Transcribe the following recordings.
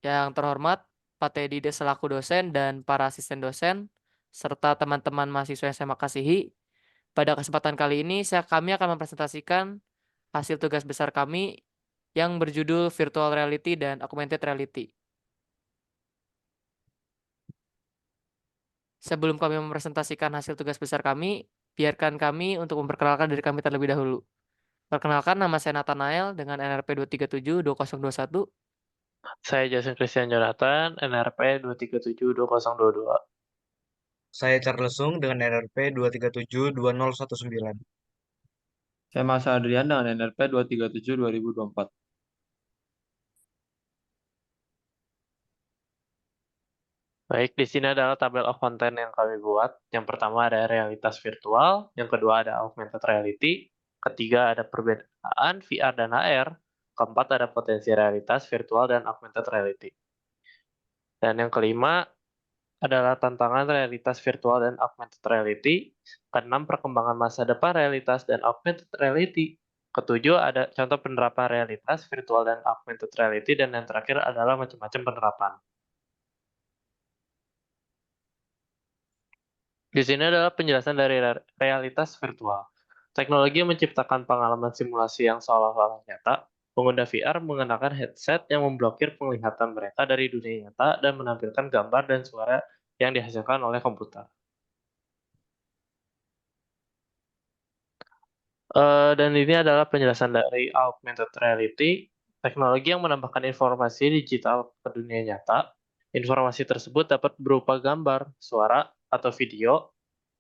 Yang terhormat, Pak Teddy selaku dosen dan para asisten dosen, serta teman-teman mahasiswa yang saya kasihi. Pada kesempatan kali ini, kami akan mempresentasikan hasil tugas besar kami yang berjudul Virtual Reality dan Augmented Reality. Sebelum kami mempresentasikan hasil tugas besar kami, biarkan kami untuk memperkenalkan diri kami terlebih dahulu. Perkenalkan, nama saya Nathanael dengan NRP 2372021. Saya Jason Christian Jonathan, NRP 2372022. Saya Charles Sung dengan NRP 2372019. Saya Mas Adrian dengan NRP 237-2024. Baik, di sini adalah tabel of content yang kami buat. Yang pertama ada realitas virtual, yang kedua ada augmented reality, ketiga ada perbedaan VR dan AR, keempat ada potensi realitas virtual dan augmented reality. Dan yang kelima adalah tantangan realitas virtual dan augmented reality, keenam perkembangan masa depan realitas dan augmented reality, ketujuh ada contoh penerapan realitas virtual dan augmented reality, dan yang terakhir adalah macam-macam penerapan. Di sini adalah penjelasan dari realitas virtual. Teknologi yang menciptakan pengalaman simulasi yang seolah-olah nyata. Pengguna VR mengenakan headset yang memblokir penglihatan mereka dari dunia nyata dan menampilkan gambar dan suara yang dihasilkan oleh komputer. Dan ini adalah penjelasan dari augmented reality, teknologi yang menambahkan informasi digital ke dunia nyata. Informasi tersebut dapat berupa gambar, suara, atau video.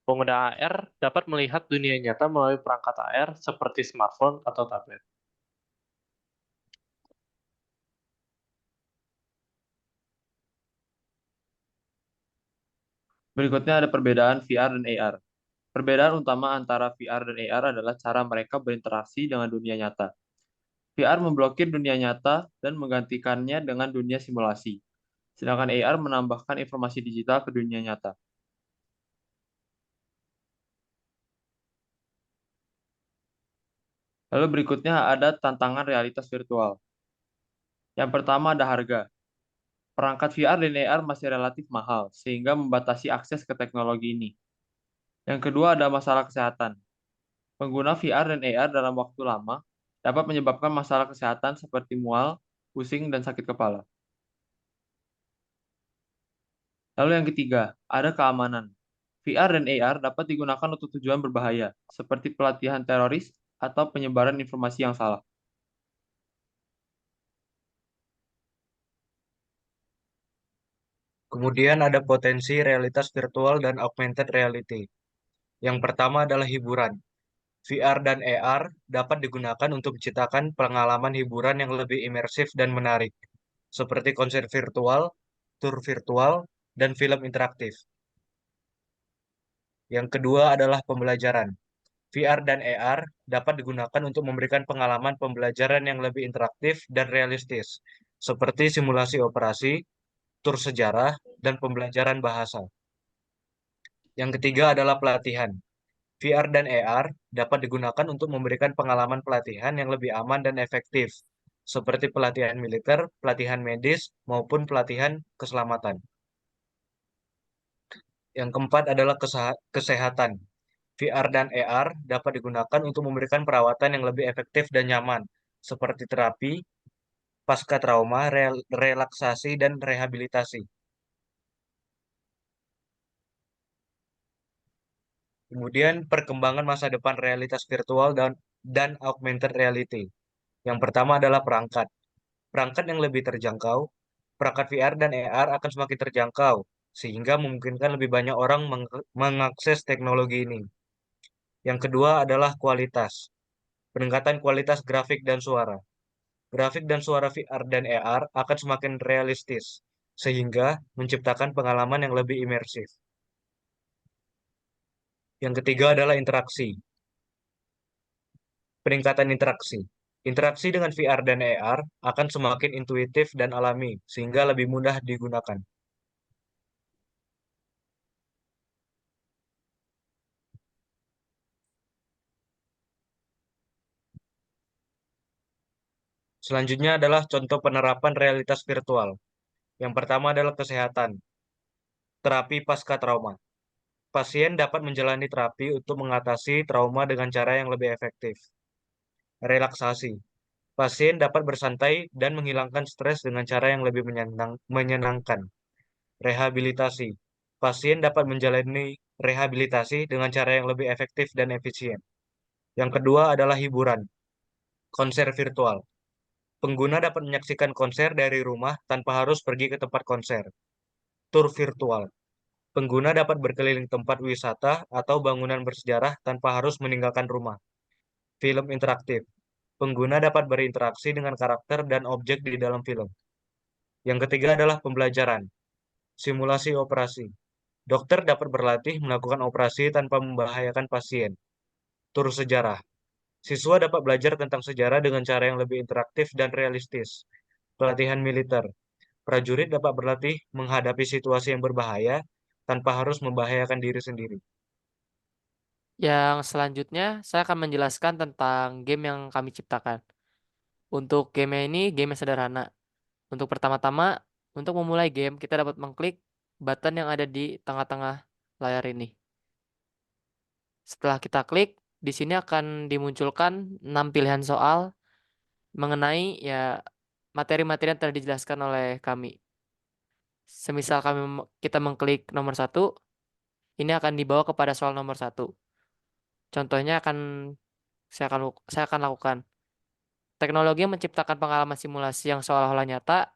Pengguna AR dapat melihat dunia nyata melalui perangkat AR seperti smartphone atau tablet. Berikutnya ada perbedaan VR dan AR. Perbedaan utama antara VR dan AR adalah cara mereka berinteraksi dengan dunia nyata. VR memblokir dunia nyata dan menggantikannya dengan dunia simulasi, sedangkan AR menambahkan informasi digital ke dunia nyata. Lalu berikutnya ada tantangan realitas virtual. Yang pertama ada harga. Perangkat VR dan AR masih relatif mahal, sehingga membatasi akses ke teknologi ini. Yang kedua ada masalah kesehatan. Pengguna VR dan AR dalam waktu lama dapat menyebabkan masalah kesehatan seperti mual, pusing, dan sakit kepala. Lalu yang ketiga, ada keamanan. VR dan AR dapat digunakan untuk tujuan berbahaya, seperti pelatihan teroris atau penyebaran informasi yang salah. Kemudian ada potensi realitas virtual dan augmented reality. Yang pertama adalah hiburan. VR dan AR dapat digunakan untuk menciptakan pengalaman hiburan yang lebih imersif dan menarik, seperti konser virtual, tur virtual, dan film interaktif. Yang kedua adalah pembelajaran. VR dan AR dapat digunakan untuk memberikan pengalaman pembelajaran yang lebih interaktif dan realistis, seperti simulasi operasi, tur sejarah, dan pembelajaran bahasa. Yang ketiga adalah pelatihan. VR dan AR dapat digunakan untuk memberikan pengalaman pelatihan yang lebih aman dan efektif, seperti pelatihan militer, pelatihan medis, maupun pelatihan keselamatan. Yang keempat adalah kesehatan. VR dan AR dapat digunakan untuk memberikan perawatan yang lebih efektif dan nyaman, seperti terapi, pasca trauma, relaksasi, dan rehabilitasi. Kemudian perkembangan masa depan realitas virtual dan augmented reality. Yang pertama adalah perangkat. Perangkat yang lebih terjangkau, perangkat VR dan AR akan semakin terjangkau, sehingga memungkinkan lebih banyak orang mengakses teknologi ini. Yang kedua adalah kualitas. Peningkatan kualitas grafik dan suara. Grafik dan suara VR dan AR akan semakin realistis, sehingga menciptakan pengalaman yang lebih imersif. Yang ketiga adalah interaksi. Peningkatan interaksi. Interaksi dengan VR dan AR akan semakin intuitif dan alami, sehingga lebih mudah digunakan. Selanjutnya adalah contoh penerapan realitas virtual. Yang pertama adalah kesehatan, terapi pasca trauma. Pasien dapat menjalani terapi untuk mengatasi trauma dengan cara yang lebih efektif. Relaksasi. Pasien dapat bersantai dan menghilangkan stres dengan cara yang lebih menyenangkan. Rehabilitasi. Pasien dapat menjalani rehabilitasi dengan cara yang lebih efektif dan efisien. Yang kedua adalah hiburan. Konser virtual. Pengguna dapat menyaksikan konser dari rumah tanpa harus pergi ke tempat konser. Tur virtual. Pengguna dapat berkeliling tempat wisata atau bangunan bersejarah tanpa harus meninggalkan rumah. Film interaktif. Pengguna dapat berinteraksi dengan karakter dan objek di dalam film. Yang ketiga adalah pembelajaran. Simulasi operasi. Dokter dapat berlatih melakukan operasi tanpa membahayakan pasien. Tur sejarah. Siswa dapat belajar tentang sejarah dengan cara yang lebih interaktif dan realistis. Pelatihan militer. Prajurit dapat berlatih menghadapi situasi yang berbahaya tanpa harus membahayakan diri sendiri. Yang selanjutnya, saya akan menjelaskan tentang game yang kami ciptakan. Untuk game ini, game yang sederhana. Untuk pertama-tama, untuk memulai game, kita dapat mengklik button yang ada di tengah-tengah layar ini. Setelah kita klik, di sini akan dimunculkan 6 pilihan soal mengenai ya materi-materi yang telah dijelaskan oleh kami. Semisal kita mengklik nomor 1, ini akan dibawa kepada soal nomor 1. Contohnya saya akan lakukan. Teknologi yang menciptakan pengalaman simulasi yang seolah-olah nyata.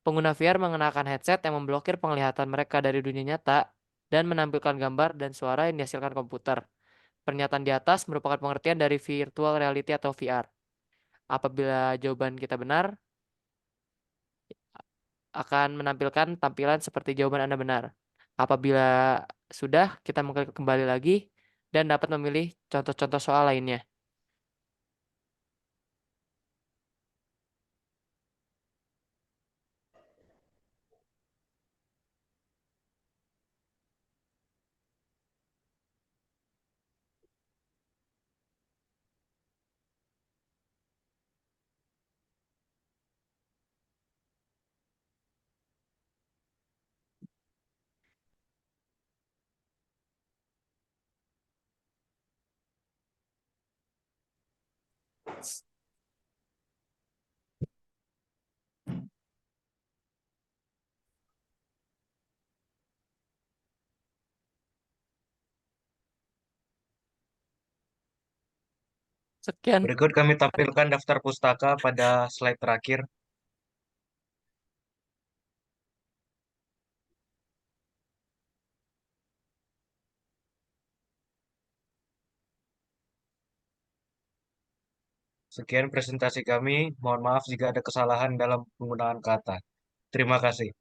Pengguna VR mengenakan headset yang memblokir penglihatan mereka dari dunia nyata dan menampilkan gambar dan suara yang dihasilkan komputer. Pernyataan di atas merupakan pengertian dari virtual reality atau VR. Apabila jawaban kita benar, akan menampilkan tampilan seperti jawaban Anda benar. Apabila sudah, kita mengklik kembali lagi dan dapat memilih contoh-contoh soal lainnya. Sekian. Berikut kami tampilkan daftar pustaka pada slide terakhir. Sekian presentasi kami. Mohon maaf jika ada kesalahan dalam penggunaan kata. Terima kasih.